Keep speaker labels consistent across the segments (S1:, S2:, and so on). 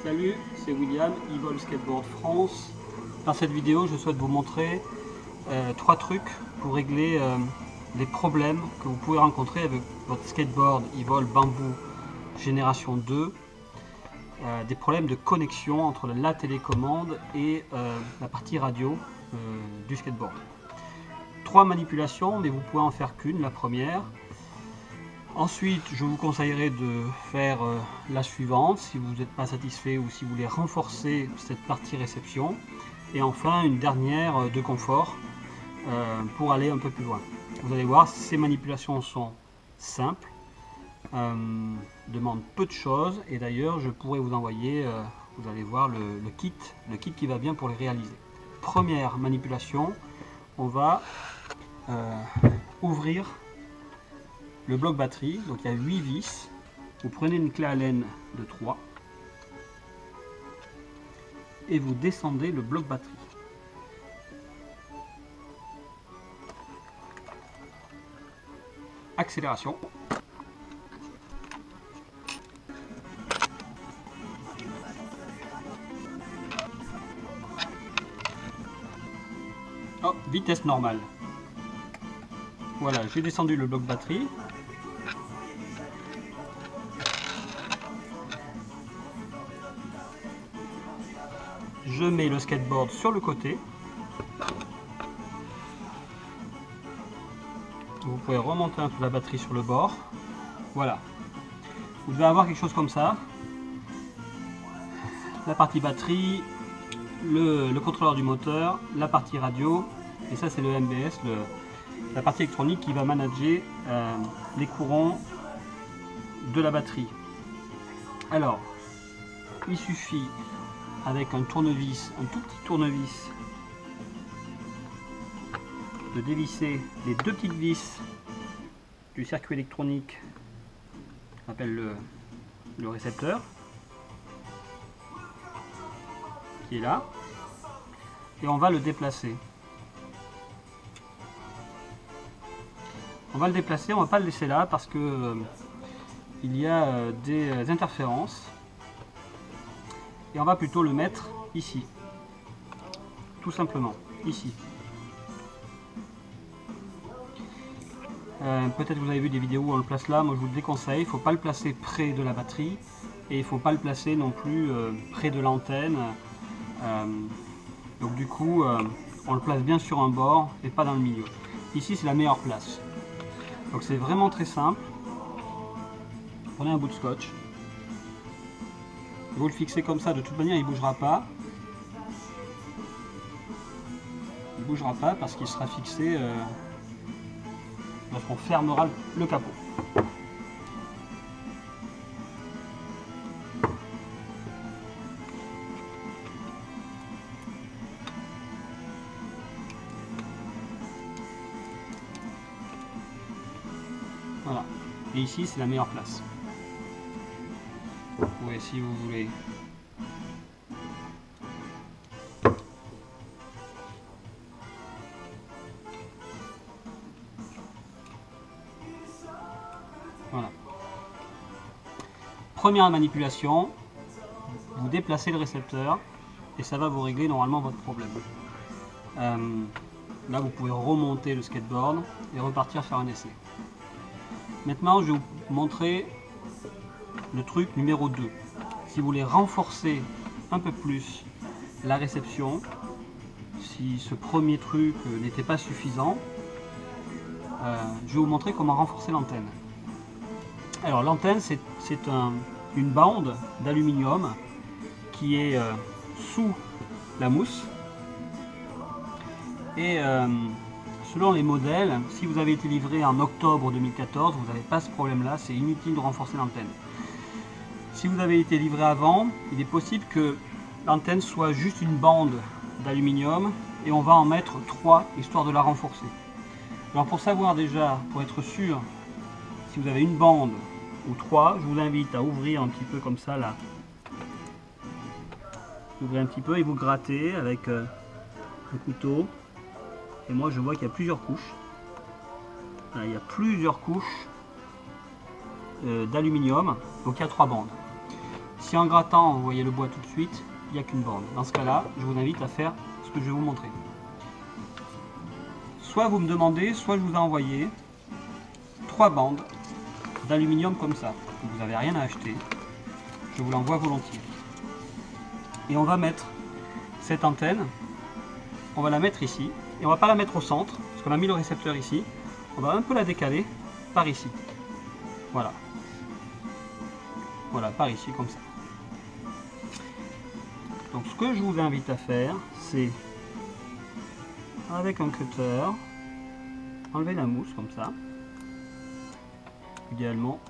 S1: Salut, c'est William, Evol Skateboard France. Dans cette vidéo, je souhaite vous montrer 3 trucs pour régler les problèmes que vous pouvez rencontrer avec votre skateboard Evol Bamboo Génération 2. Des problèmes de connexion entre la télécommande et la partie radio du skateboard. 3 manipulations, mais vous pouvez en faire qu'une, la première. Ensuite, je vous conseillerais de faire la suivante si vous n'êtes pas satisfait ou si vous voulez renforcer cette partie réception. Et enfin, une dernière de confort pour aller un peu plus loin. Vous allez voir, ces manipulations sont simples, demandent peu de choses. Et d'ailleurs, je pourrais vous envoyer, vous allez voir, le kit qui va bien pour les réaliser. Première manipulation, on va ouvrir le bloc batterie. Donc il y a 8 vis. Vous prenez une clé Allen de 3 et vous descendez le bloc batterie. Accélération. Oh, vitesse normale. Voilà, j'ai descendu le bloc batterie. Je mets le skateboard sur le côté. Vous pouvez remonter un peu la batterie sur le bord. Voilà. Vous devez avoir quelque chose comme ça. La partie batterie, le contrôleur du moteur, la partie radio. Et ça c'est le MBS, la partie électronique qui va manager les courants de la batterie. Alors, il suffit avec un tournevis, un tout petit tournevis, de dévisser les 2 petites vis du circuit électronique qu'on appelle le récepteur, qui est là, et on va le déplacer. On va le déplacer, on va pas le laisser là parce que il y a des interférences. Et on va plutôt le mettre ici, tout simplement, ici. Peut-être que vous avez vu des vidéos où on le place là, moi je vous le déconseille, il ne faut pas le placer près de la batterie et il ne faut pas le placer non plus près de l'antenne. Donc du coup, on le place bien sur un bord et pas dans le milieu. Ici c'est la meilleure place. Donc c'est vraiment très simple. Prenez un bout de scotch. Vous le fixez comme ça, de toute manière il ne bougera pas. Il ne bougera pas parce qu'il sera fixé lorsqu'on fermera le capot. Voilà. Et ici c'est la meilleure place. Vous pouvez, si vous voulez, voilà. Première manipulation, vous déplacez le récepteur et ça va vous régler normalement votre problème. Là vous pouvez remonter le skateboard et repartir faire un essai. Maintenant je vais vous montrer le truc numéro 2. Si vous voulez renforcer un peu plus la réception, si ce premier truc n'était pas suffisant, je vais vous montrer comment renforcer l'antenne. Alors l'antenne c'est une bande d'aluminium qui est sous la mousse et selon les modèles, si vous avez été livré en octobre 2014, vous n'avez pas ce problème là, c'est inutile de renforcer l'antenne. Si vous avez été livré avant, il est possible que l'antenne soit juste une bande d'aluminium et on va en mettre 3 histoire de la renforcer. Alors pour savoir déjà, pour être sûr, si vous avez une bande ou 3, je vous invite à ouvrir un petit peu comme ça là. Vous ouvrez un petit peu et vous grattez avec le couteau. Et moi je vois qu'il y a plusieurs couches. Là, il y a plusieurs couches d'aluminium, donc il y a 3 bandes. Si en grattant vous voyez le bois tout de suite, il n'y a qu'une bande. Dans ce cas-là, je vous invite à faire ce que je vais vous montrer. Soit vous me demandez, soit je vous ai envoyé 3 bandes d'aluminium comme ça. Vous n'avez rien à acheter, je vous l'envoie volontiers. Et on va mettre cette antenne, on va la mettre ici, et on va pas la mettre au centre, parce qu'on a mis le récepteur ici, on va un peu la décaler par ici. Voilà. Voilà, par ici, comme ça. Donc ce que je vous invite à faire, c'est avec un cutter, enlever la mousse comme ça. Idéalement,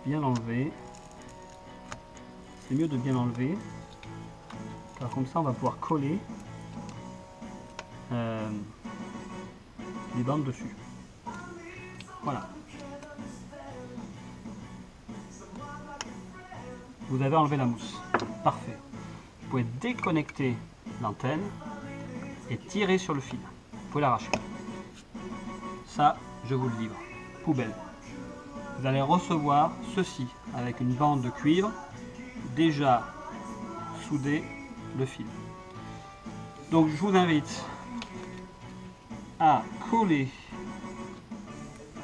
S1: bien l'enlever. C'est mieux de bien l'enlever, car comme ça on va pouvoir coller les bandes dessus. Voilà. Vous avez enlevé la mousse. Parfait. Vous pouvez déconnecter l'antenne et tirer sur le fil. Vous pouvez l'arracher. Ça, je vous le livre. Poubelle. Vous allez recevoir ceci avec une bande de cuivre déjà soudée le fil. Donc je vous invite à coller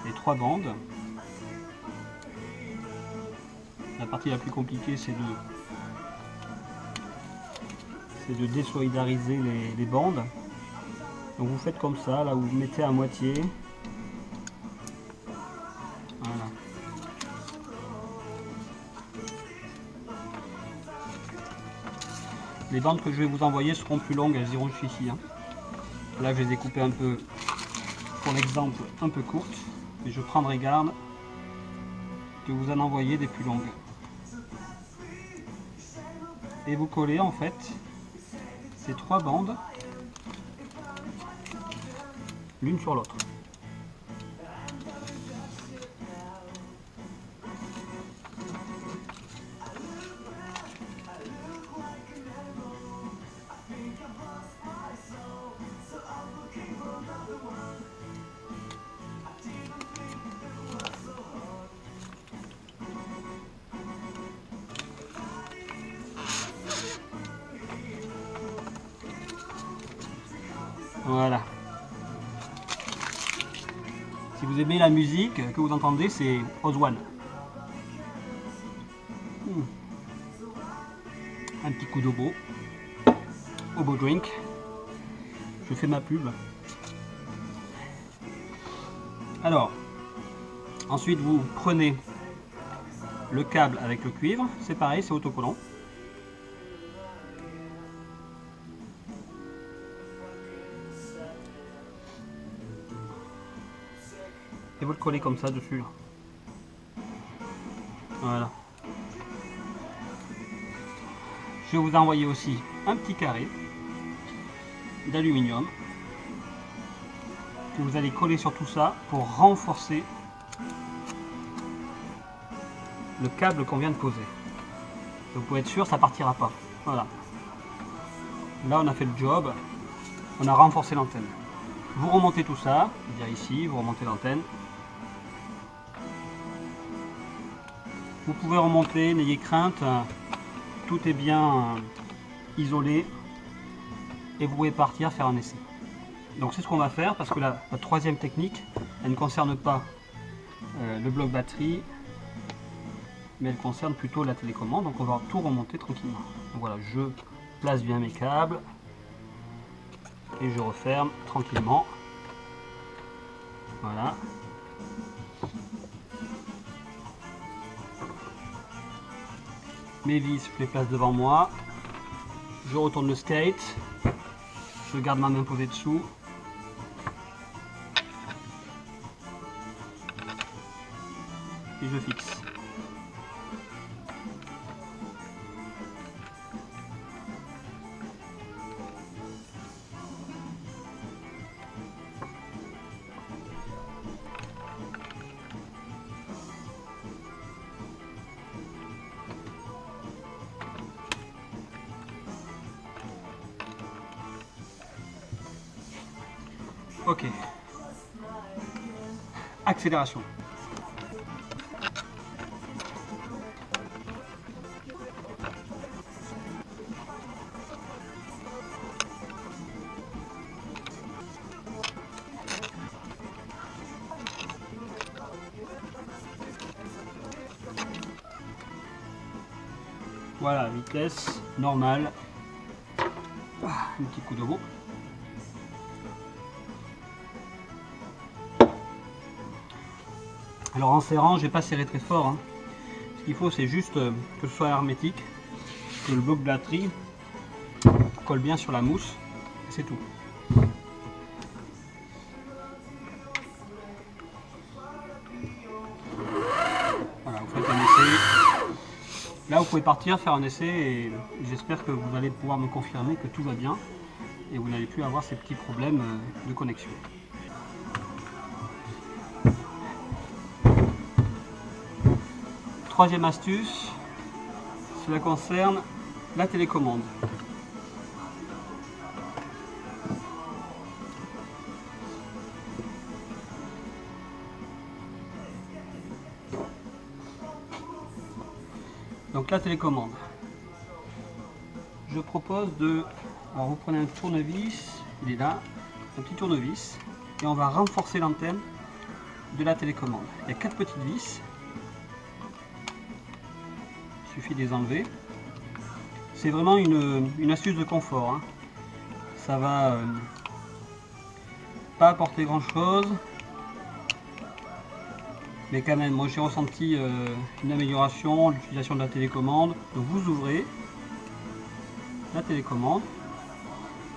S1: les 3 bandes. La partie la plus compliquée, c'est de désolidariser les bandes. Donc vous faites comme ça, là où vous mettez à moitié. Voilà. Les bandes que je vais vous envoyer seront plus longues, elles iront jusqu'ici. Hein. Là je les ai coupées un peu, pour l'exemple, un peu courtes. Mais je prendrai garde de vous en envoyer des plus longues. Et vous collez en fait ces 3 bandes l'une sur l'autre. Voilà. Si vous aimez la musique que vous entendez, c'est Ozone. Un petit coup d'obo. Obo drink. Je fais ma pub. Alors, ensuite vous prenez le câble avec le cuivre. C'est pareil, c'est autocollant. Et vous le collez comme ça dessus. Voilà. Je vais vous envoyer aussi un petit carré d'aluminium que vous allez coller sur tout ça pour renforcer le câble qu'on vient de poser. Vous pouvez être sûr, ça partira pas. Voilà. Là, on a fait le job. On a renforcé l'antenne. Vous remontez tout ça, c'est-à-dire ici, vous remontez l'antenne. Vous pouvez remonter, n'ayez crainte, tout est bien isolé et vous pouvez partir faire un essai. Donc c'est ce qu'on va faire parce que la 3e technique, elle ne concerne pas le bloc batterie, mais elle concerne plutôt la télécommande. Donc on va tout remonter tranquillement. Donc voilà, je place bien mes câbles et je referme tranquillement. Voilà. Mes vis, je les place devant moi. Je retourne le skate. Je garde ma main posée dessous. Et je fixe. Ok. Accélération. Voilà, vitesse normale. Un petit coup de roue. Alors en serrant, je vais pas serrer très fort, hein. Ce qu'il faut, c'est juste que ce soit hermétique, que le bloc de batterie colle bien sur la mousse, et c'est tout. Voilà, vous faites un essai. Là, vous pouvez partir, faire un essai, et j'espère que vous allez pouvoir me confirmer que tout va bien, et vous n'allez plus avoir ces petits problèmes de connexion. Troisième astuce, cela concerne la télécommande. Donc la télécommande. Je propose de... Alors vous prenez un tournevis, il est là, un petit tournevis, et on va renforcer l'antenne de la télécommande. Il y a 4 petites vis. Il suffit de les enlever. C'est vraiment une astuce de confort, hein. Ça va pas apporter grand chose, mais quand même moi j'ai ressenti une amélioration de l'utilisation de la télécommande. Donc vous ouvrez la télécommande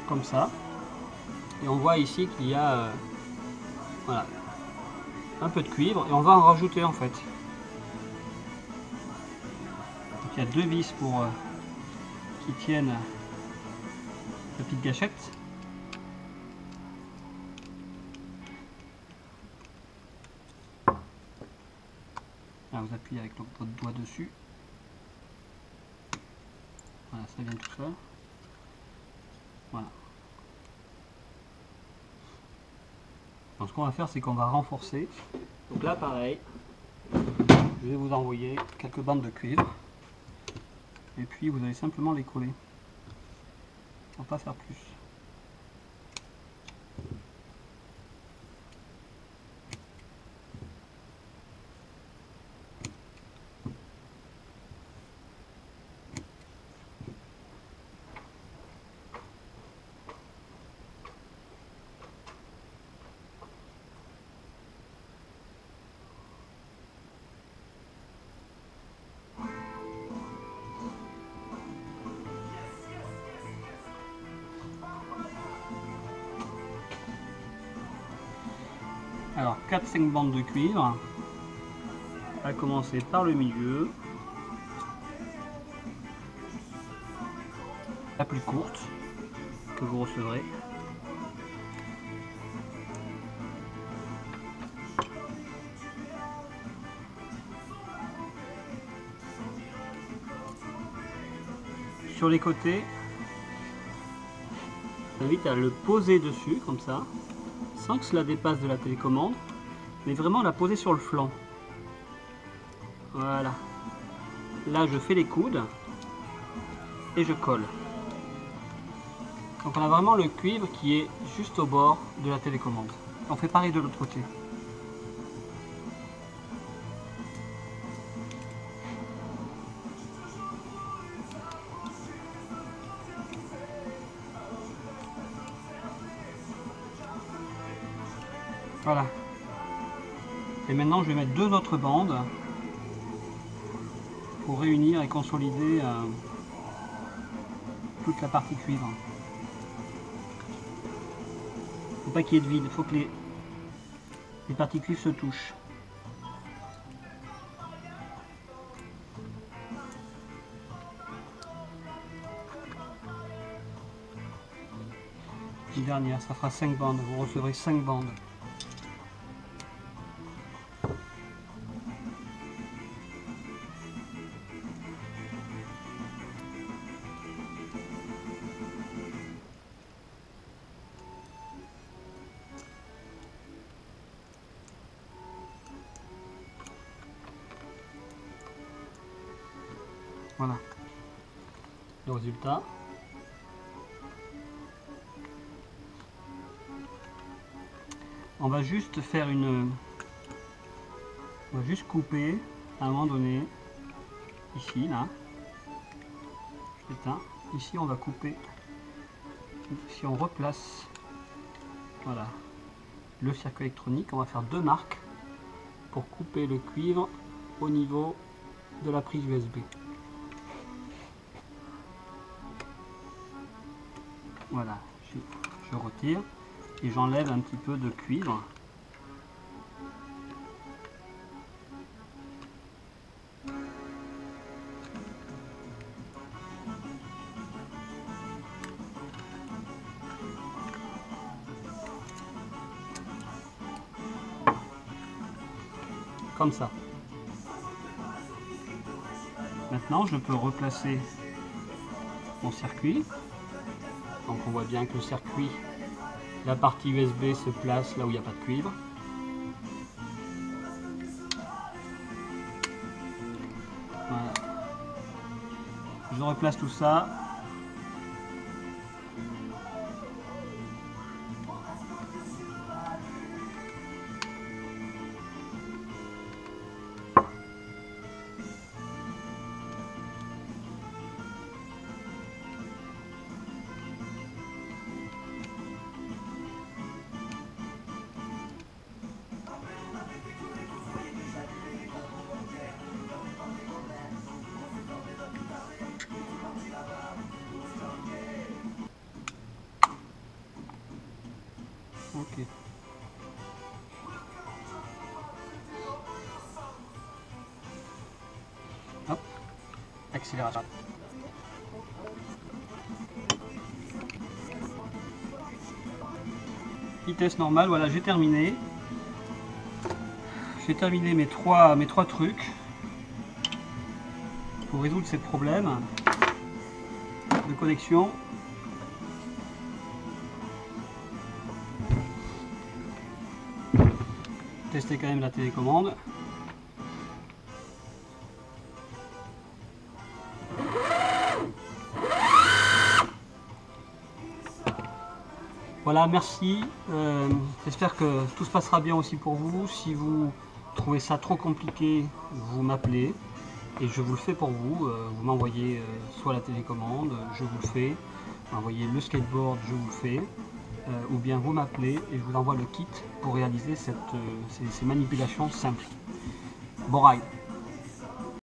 S1: comme ça, et on voit ici qu'il y a voilà, un peu de cuivre, et on va en rajouter en fait. Donc il y a 2 vis pour qui tiennent la petite gâchette. Là, vous appuyez avec votre doigt dessus. Voilà, ça vient tout seul. Voilà. Donc ce qu'on va faire, c'est qu'on va renforcer. Donc là, pareil, je vais vous envoyer quelques bandes de cuivre. Et puis vous allez simplement les coller. On va pas faire plus. Alors 4-5 bandes de cuivre, à commencer par le milieu, la plus courte que vous recevrez. Sur les côtés, j'invite à le poser dessus comme ça, sans que cela dépasse de la télécommande, mais vraiment la poser sur le flanc. Voilà. Là, je fais les coudes et je colle. Donc on a vraiment le cuivre qui est juste au bord de la télécommande. On fait pareil de l'autre côté. Voilà. Et maintenant je vais mettre 2 autres bandes pour réunir et consolider toute la partie cuivre. Il ne faut pas qu'il y ait de vide, il faut que les parties cuivre se touchent. Une dernière, ça fera 5 bandes, vous recevrez 5 bandes. Voilà le résultat. On va juste faire on va juste couper à un moment donné, ici, là. éteint. Ici on va couper, si on replace, voilà, le circuit électronique, on va faire deux marques pour couper le cuivre au niveau de la prise USB. Voilà, je retire et j'enlève un petit peu de cuivre. Comme ça. Maintenant, je peux replacer mon circuit. Donc on voit bien que le circuit, la partie USB se place là où il n'y a pas de cuivre. Voilà. Je replace tout ça. Ok. Hop, accélérateur. Vitesse normale, voilà, j'ai terminé. J'ai terminé mes trois trucs pour résoudre ces problèmes de connexion. Tester quand même la télécommande. Voilà, merci. J'espère que tout se passera bien aussi pour vous. Si vous trouvez ça trop compliqué, vous m'appelez et je vous le fais pour vous. Vous m'envoyez soit la télécommande, je vous le fais. Vous m'envoyez le skateboard, je vous le fais. Ou bien vous m'appelez et je vous envoie le kit pour réaliser ces manipulations simples. Bon ride!